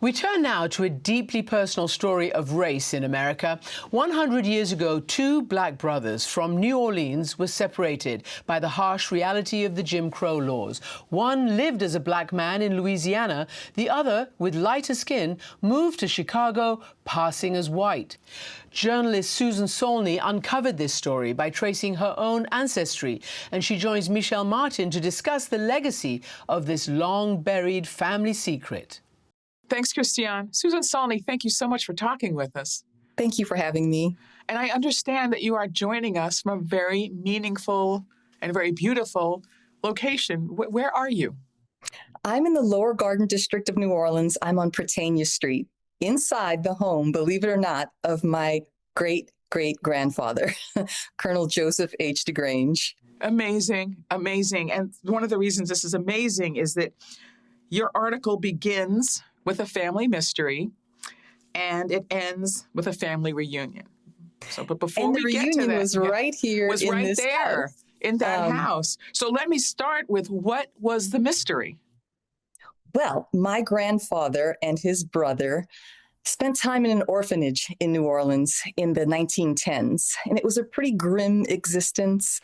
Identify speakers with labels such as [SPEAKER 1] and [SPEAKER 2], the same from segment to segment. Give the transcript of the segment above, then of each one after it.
[SPEAKER 1] We turn now to a deeply personal story of race in America. 100 years ago, two black brothers from New Orleans were separated by the harsh reality of the Jim Crow laws. One lived as a black man in Louisiana. The other, with lighter skin, moved to Chicago, passing as white. Journalist Susan Saulny uncovered this story by tracing her own ancestry, and she joins Michel Martin to discuss the legacy of this long-buried family secret.
[SPEAKER 2] Thanks, Christiane. Susan Saulny, thank you so much for talking with us.
[SPEAKER 3] Thank you for having me.
[SPEAKER 2] And I understand that you are joining us from a very meaningful and very beautiful location. Where are you?
[SPEAKER 3] I'm in the Lower Garden District of New Orleans. I'm on Prytania Street, inside the home, believe it or not, of my great-great-grandfather, Colonel Joseph H. DeGrange.
[SPEAKER 2] Amazing, amazing. And one of the reasons this is amazing is that your article begins with a family mystery, and it ends with a family reunion. But before we get to that,
[SPEAKER 3] was right here,
[SPEAKER 2] was
[SPEAKER 3] in
[SPEAKER 2] right
[SPEAKER 3] this
[SPEAKER 2] there
[SPEAKER 3] house.
[SPEAKER 2] In that house. So let me start with what was the mystery?
[SPEAKER 3] Well, my grandfather and his brother spent time in an orphanage in New Orleans in the 1910s, and it was a pretty grim existence.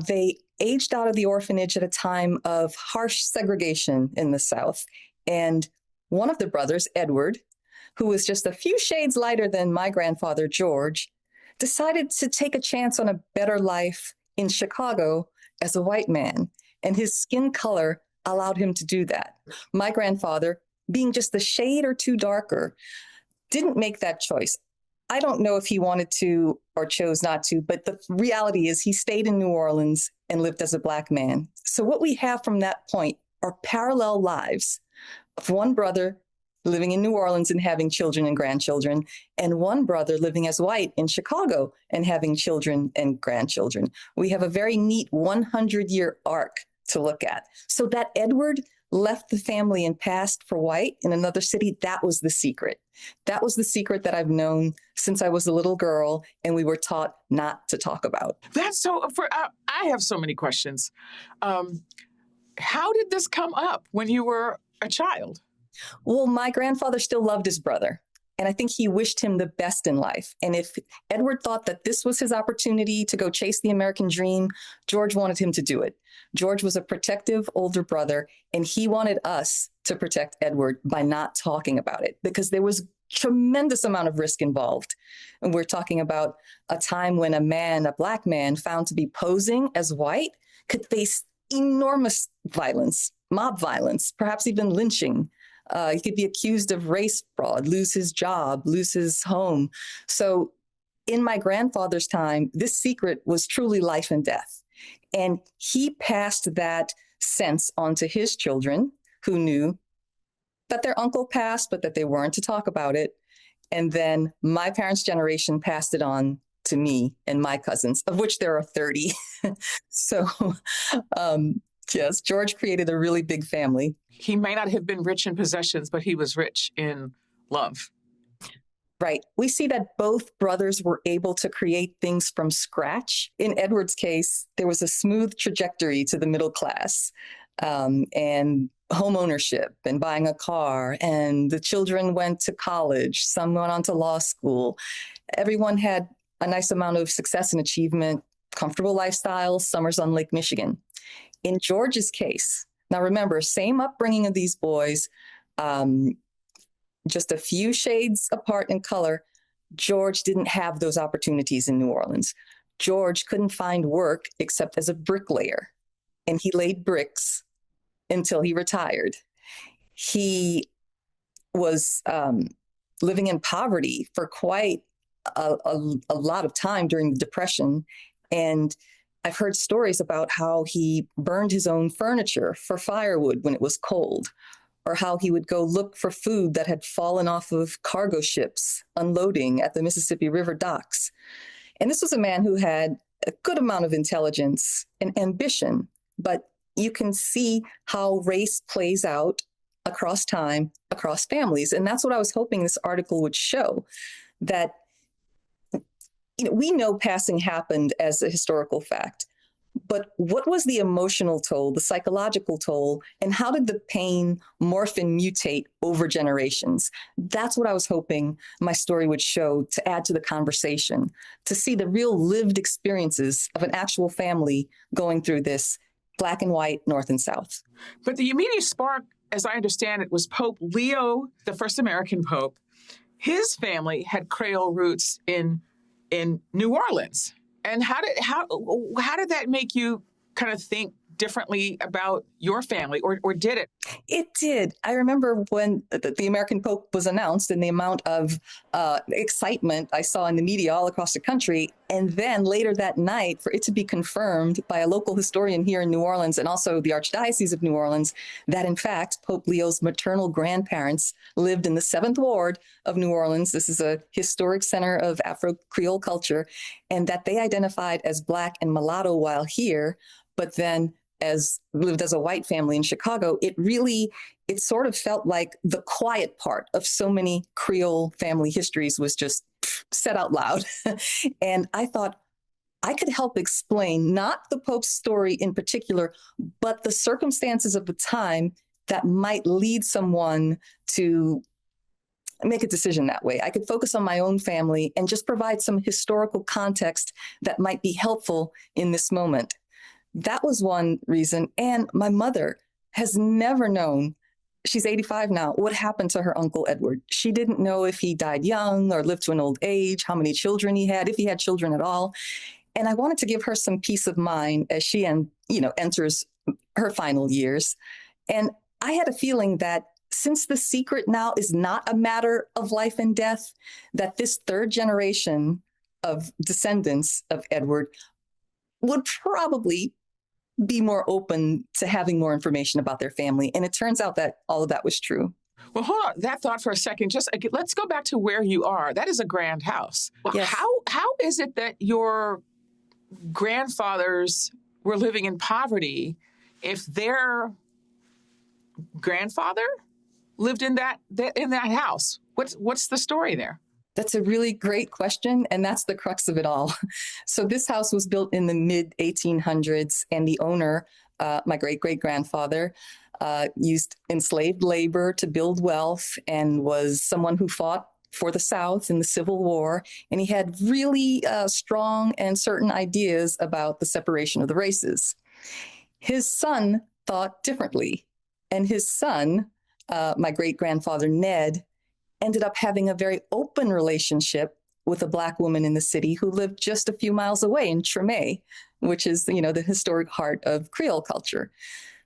[SPEAKER 3] They aged out of the orphanage at a time of harsh segregation in the South, and one of the brothers, Edward, who was just a few shades lighter than my grandfather, George, decided to take a chance on a better life in Chicago as a white man, and his skin color allowed him to do that. My grandfather, being just a shade or two darker, didn't make that choice. I don't know if he wanted to or chose not to, but the reality is he stayed in New Orleans and lived as a black man. So what we have from that point are parallel lives of one brother living in New Orleans and having children and grandchildren, and one brother living as white in Chicago and having children and grandchildren. We have a very neat 100-year arc to look at. So that Edward left the family and passed for white in another city, that was the secret. That was the secret that I've known since I was a little girl, and we were taught not to talk about.
[SPEAKER 2] That's so, I have so many questions. How did this come up when you were a child?
[SPEAKER 3] Well, my grandfather still loved his brother, and I think he wished him the best in life. And if Edward thought that this was his opportunity to go chase the American dream, George wanted him to do it. George was a protective older brother, and he wanted us to protect Edward by not talking about it, because there was tremendous amount of risk involved. And we're talking about a time when a black man found to be posing as white could face enormous violence, mob violence, perhaps even lynching. He could be accused of race fraud, lose his job, lose his home. So in my grandfather's time, this secret was truly life and death. And he passed that sense on to his children, who knew that their uncle passed, but that they weren't to talk about it. And then my parents' generation passed it on to me and my cousins, of which there are 30. So, yes, George created a really big family.
[SPEAKER 2] He may not have been rich in possessions, but he was rich in love.
[SPEAKER 3] Right. We see that both brothers were able to create things from scratch. In Edward's case, there was a smooth trajectory to the middle class, and home ownership and buying a car. And the children went to college. Some went on to law school. Everyone had a nice amount of success and achievement, comfortable lifestyle, summers on Lake Michigan. In George's case, now remember, same upbringing of these boys, just a few shades apart in color. George didn't have those opportunities in New Orleans. George couldn't find work except as a bricklayer, and he laid bricks until he retired. He was living in poverty for quite a lot of time during the Depression, and I've heard stories about how he burned his own furniture for firewood when it was cold, or how he would go look for food that had fallen off of cargo ships unloading at the Mississippi River docks. And this was a man who had a good amount of intelligence and ambition, but you can see how race plays out across time, across families. And that's what I was hoping this article would show, that we know passing happened as a historical fact, But what was the emotional toll, the psychological toll, and how did the pain morph and mutate over generations? That's what I was hoping my story would show, to add to the conversation, to see the real lived experiences of an actual family going through this, Black and white, North and South.
[SPEAKER 2] But the immediate spark, as I understand it, was Pope Leo, the first American pope. His family had Creole roots in New Orleans. And how did that make you kind of think differently about your family, or did it?
[SPEAKER 3] It did. I remember when the American Pope was announced and the amount of excitement I saw in the media all across the country. And then later that night, for it to be confirmed by a local historian here in New Orleans and also the Archdiocese of New Orleans, that in fact, Pope Leo's maternal grandparents lived in the 7th Ward of New Orleans. This is a historic center of Afro-Creole culture, and that they identified as Black and mulatto while here, but then lived as a white family in Chicago. It sort of felt like the quiet part of so many Creole family histories was just said out loud. And I thought I could help explain not the Pope's story in particular, but the circumstances of the time that might lead someone to make a decision that way. I could focus on my own family and just provide some historical context that might be helpful in this moment. That was one reason. And my mother has never known, she's 85 now, what happened to her Uncle Edward. She didn't know if he died young or lived to an old age, how many children he had, if he had children at all. And I wanted to give her some peace of mind as she enters her final years. And I had a feeling that since the secret now is not a matter of life and death, that this 3rd generation of descendants of Edward would probably be more open to having more information about their family. And it turns out that all of that was true.
[SPEAKER 2] Well, hold on that thought for a second. Let's go back to where you are. That is a grand house.
[SPEAKER 3] Yes.
[SPEAKER 2] How is it that your grandfathers were living in poverty if their grandfather lived in that house? What's the story there?
[SPEAKER 3] That's a really great question, and that's the crux of it all. So this house was built in the mid-1800s, and the owner, my great-great-grandfather, used enslaved labor to build wealth and was someone who fought for the South in the Civil War, and he had really strong and certain ideas about the separation of the races. His son thought differently, and his son, my great-grandfather Ned, ended up having a very open relationship with a Black woman in the city who lived just a few miles away in Tremé, which is, the historic heart of Creole culture.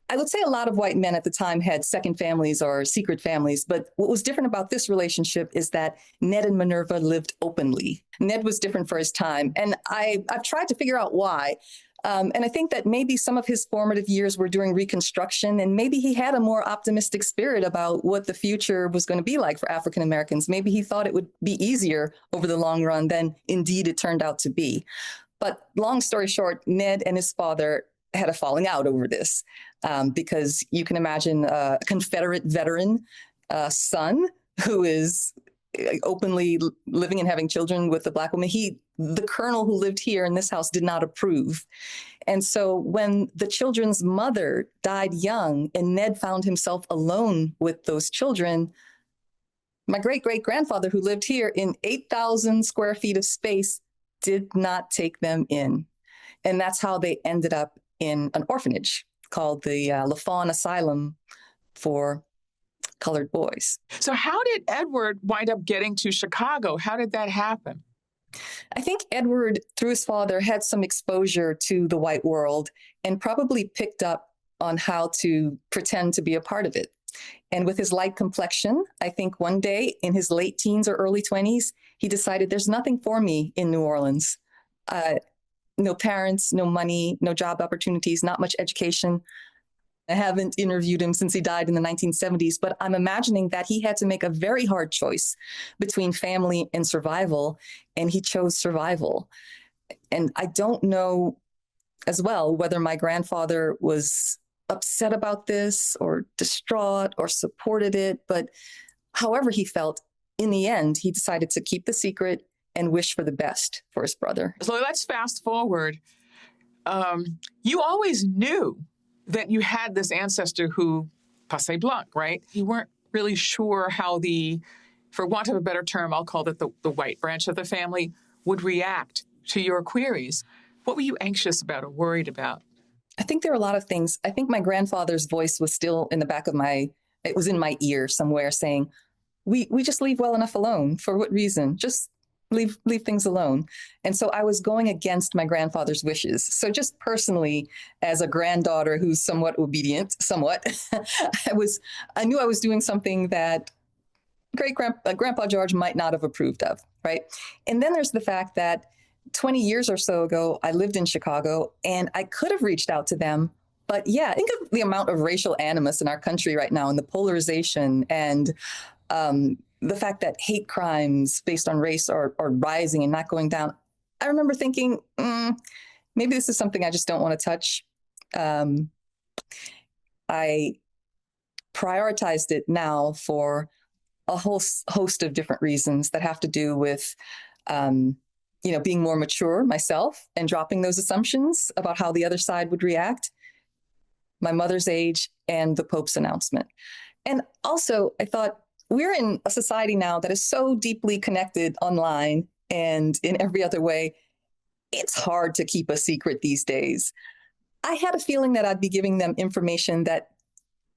[SPEAKER 3] I would say a lot of white men at the time had second families or secret families, but what was different about this relationship is that Ned and Minerva lived openly. Ned was different for his time, and I've tried to figure out why. And I think that maybe some of his formative years were during Reconstruction, and maybe he had a more optimistic spirit about what the future was going to be like for African Americans. Maybe he thought it would be easier over the long run than indeed it turned out to be. But long story short, Ned and his father had a falling out over this because you can imagine a Confederate veteran son who is openly living and having children with a Black woman. The colonel who lived here in this house did not approve. And so when the children's mother died young and Ned found himself alone with those children, my great-great-grandfather who lived here in 8,000 square feet of space did not take them in. And that's how they ended up in an orphanage called the LaFawn Asylum for colored boys.
[SPEAKER 2] So how did Edward wind up getting to Chicago? How did that happen?
[SPEAKER 3] I think Edward, through his father, had some exposure to the white world and probably picked up on how to pretend to be a part of it. And with his light complexion, I think one day in his late teens or early 20s, he decided there's nothing for me in New Orleans. No parents, no money, no job opportunities, not much education. I haven't interviewed him since he died in the 1970s, but I'm imagining that he had to make a very hard choice between family and survival, and he chose survival. And I don't know as well whether my grandfather was upset about this or distraught or supported it, but however he felt, in the end, he decided to keep the secret and wish for the best for his brother.
[SPEAKER 2] So let's fast forward. you always knew that you had this ancestor who, passé blanc, right? You weren't really sure how for want of a better term, I'll call it the white branch of the family, would react to your queries. What were you anxious about or worried about?
[SPEAKER 3] I think there were a lot of things. I think my grandfather's voice was still in the back of it was in my ear somewhere saying, we just leave well enough alone. For what reason? Just leave things alone. And so I was going against my grandfather's wishes. So just personally, as a granddaughter who's somewhat obedient, I knew I was doing something that Grandpa George might not have approved of, right? And then there's the fact that 20 years or so ago, I lived in Chicago and I could have reached out to them. But yeah, think of the amount of racial animus in our country right now and the polarization and the fact that hate crimes based on race are rising and not going down. I remember thinking, maybe this is something I just don't want to touch. I prioritized it now for a whole host of different reasons that have to do with being more mature myself and dropping those assumptions about how the other side would react, my mother's age, and the Pope's announcement. And also, I thought, we're in a society now that is so deeply connected online and in every other way. It's hard to keep a secret these days. I had a feeling that I'd be giving them information that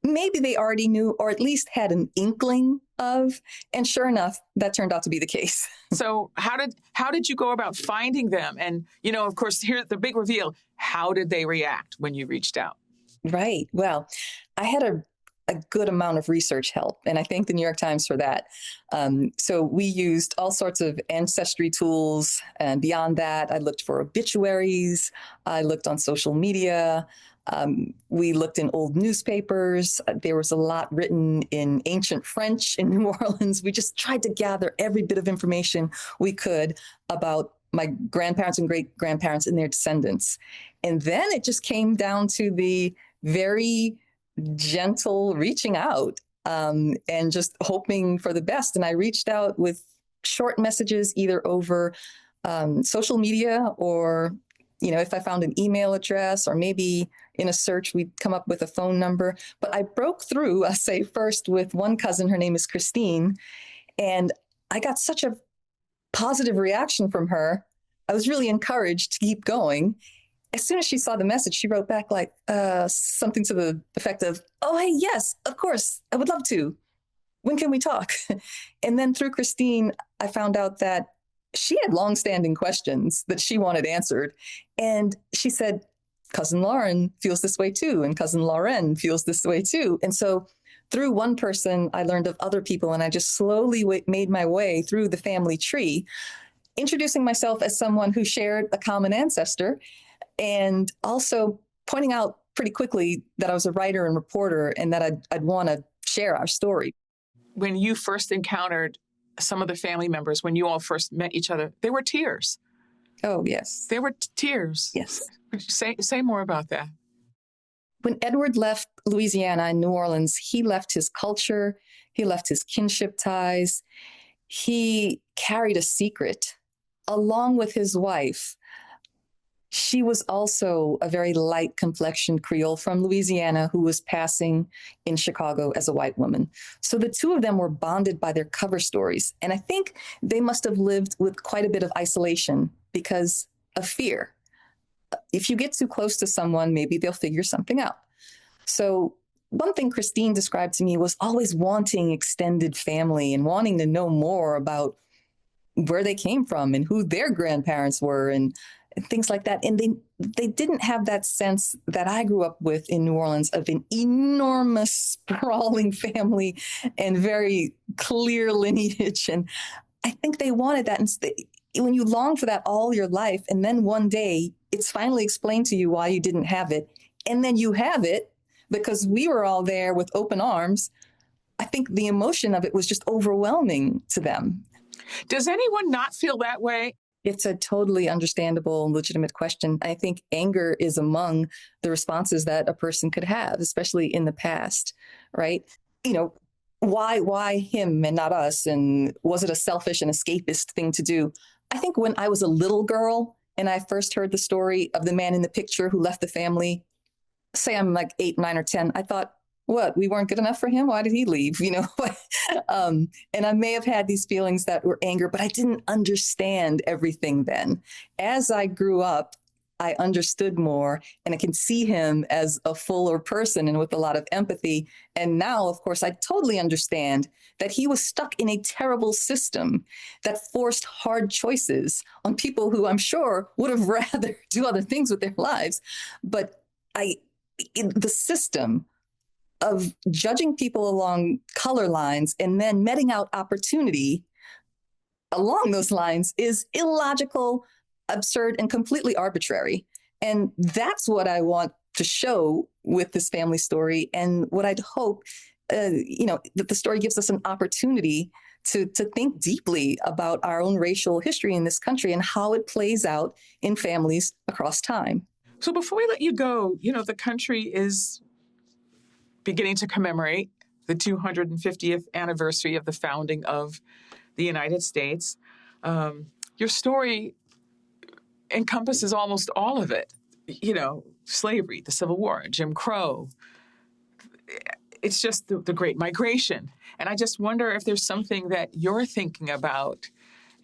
[SPEAKER 3] maybe they already knew or at least had an inkling of. And sure enough, that turned out to be the case.
[SPEAKER 2] So how did you go about finding them? And, of course, here's the big reveal. How did they react when you reached out?
[SPEAKER 3] Right. Well, I had a good amount of research help, and I thank the New York Times for that. So we used all sorts of ancestry tools. And beyond that, I looked for obituaries. I looked on social media. We looked in old newspapers. There was a lot written in ancient French in New Orleans. We just tried to gather every bit of information we could about my grandparents and great-grandparents and their descendants. And then it just came down to the very gentle reaching out and just hoping for the best. And I reached out with short messages either over social media or, if I found an email address or maybe in a search, we'd come up with a phone number. But I broke through, I say first, with one cousin. Her name is Christine. And I got such a positive reaction from her. I was really encouraged to keep going. As soon as she saw the message, she wrote back like something to the effect of, "Oh, hey, yes, of course, I would love to. When can we talk?" And then through Christine, I found out that she had longstanding questions that she wanted answered. And she said, "Cousin Lauren feels this way too, and Cousin Lauren feels this way too." And so through one person, I learned of other people, and I just slowly made my way through the family tree, introducing myself as someone who shared a common ancestor, and also pointing out pretty quickly that I was a writer and reporter and that I'd want to share our story.
[SPEAKER 2] When you first encountered some of the family members, when you all first met each other, there were tears.
[SPEAKER 3] Oh, yes.
[SPEAKER 2] There were tears.
[SPEAKER 3] Yes.
[SPEAKER 2] Could you say more about that?
[SPEAKER 3] When Edward left Louisiana and New Orleans, he left his culture, he left his kinship ties. He carried a secret along with his wife. She was also a very light complexioned Creole from Louisiana who was passing in Chicago as a white woman. So the two of them were bonded by their cover stories. And I think they must have lived with quite a bit of isolation because of fear. If you get too close to someone, maybe they'll figure something out. So one thing Christine described to me was always wanting extended family and wanting to know more about where they came from and who their grandparents were and things like that. And they didn't have that sense that I grew up with in New Orleans of an enormous, sprawling family and very clear lineage. And I think they wanted that. And when you long for that all your life, and then one day it's finally explained to you why you didn't have it, and then you have it because we were all there with open arms, I think the emotion of it was just overwhelming to them.
[SPEAKER 2] Does anyone not feel that way?
[SPEAKER 3] It's a totally understandable and legitimate question. I think anger is among the responses that a person could have, especially in the past, right? Why him and not us? And was it a selfish and escapist thing to do? I think when I was a little girl and I first heard the story of the man in the picture who left the family, say I'm like 8, 9, or 10, I thought, what, we weren't good enough for him? Why did he leave? You know, and I may have had these feelings that were anger, but I didn't understand everything then. As I grew up, I understood more, and I can see him as a fuller person and with a lot of empathy. And now, of course, I totally understand that he was stuck in a terrible system that forced hard choices on people who I'm sure would have rather do other things with their lives. But the system of judging people along color lines and then meting out opportunity along those lines is illogical, absurd, and completely arbitrary. And that's what I want to show with this family story, and what I'd hope, that the story gives us an opportunity to think deeply about our own racial history in this country and how it plays out in families across time.
[SPEAKER 2] So before we let you go, the country is beginning to commemorate the 250th anniversary of the founding of the United States. Your story encompasses almost all of it. Slavery, the Civil War, Jim Crow. It's just the Great Migration. And I just wonder if there's something that you're thinking about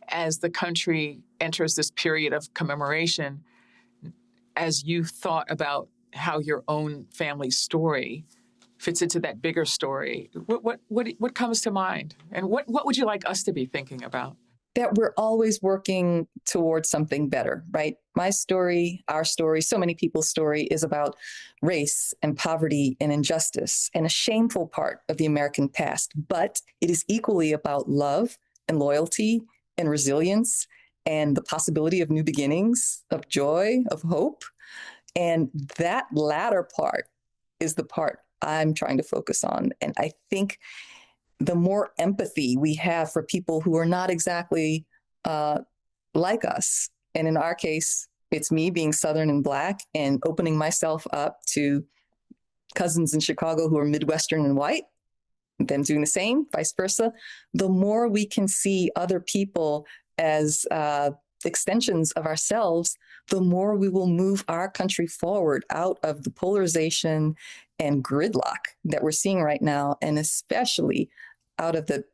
[SPEAKER 2] as the country enters this period of commemoration, as you thought about how your own family story fits into that bigger story. What comes to mind? And what would you like us to be thinking about?
[SPEAKER 3] That we're always working towards something better, right? My story, our story, so many people's story is about race and poverty and injustice and a shameful part of the American past. But it is equally about love and loyalty and resilience and the possibility of new beginnings, of joy, of hope. And that latter part is the part I'm trying to focus on. And I think the more empathy we have for people who are not exactly like us, and in our case, it's me being Southern and Black and opening myself up to cousins in Chicago who are Midwestern and white, them doing the same, vice versa, the more we can see other people as extensions of ourselves, the more we will move our country forward out of the polarization and gridlock that we're seeing right now, and especially out of the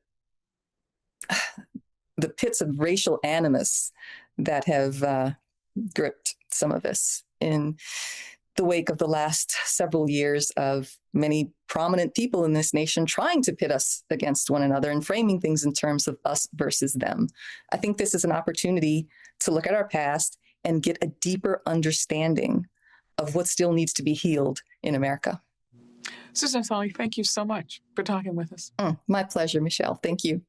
[SPEAKER 3] pits of racial animus that have gripped some of us in the wake of the last several years of many prominent people in this nation trying to pit us against one another and framing things in terms of us versus them. I think this is an opportunity to look at our past and get a deeper understanding of what still needs to be healed in America.
[SPEAKER 2] Susan Saulny, thank you so much for talking with us.
[SPEAKER 3] My pleasure, Michelle. Thank you.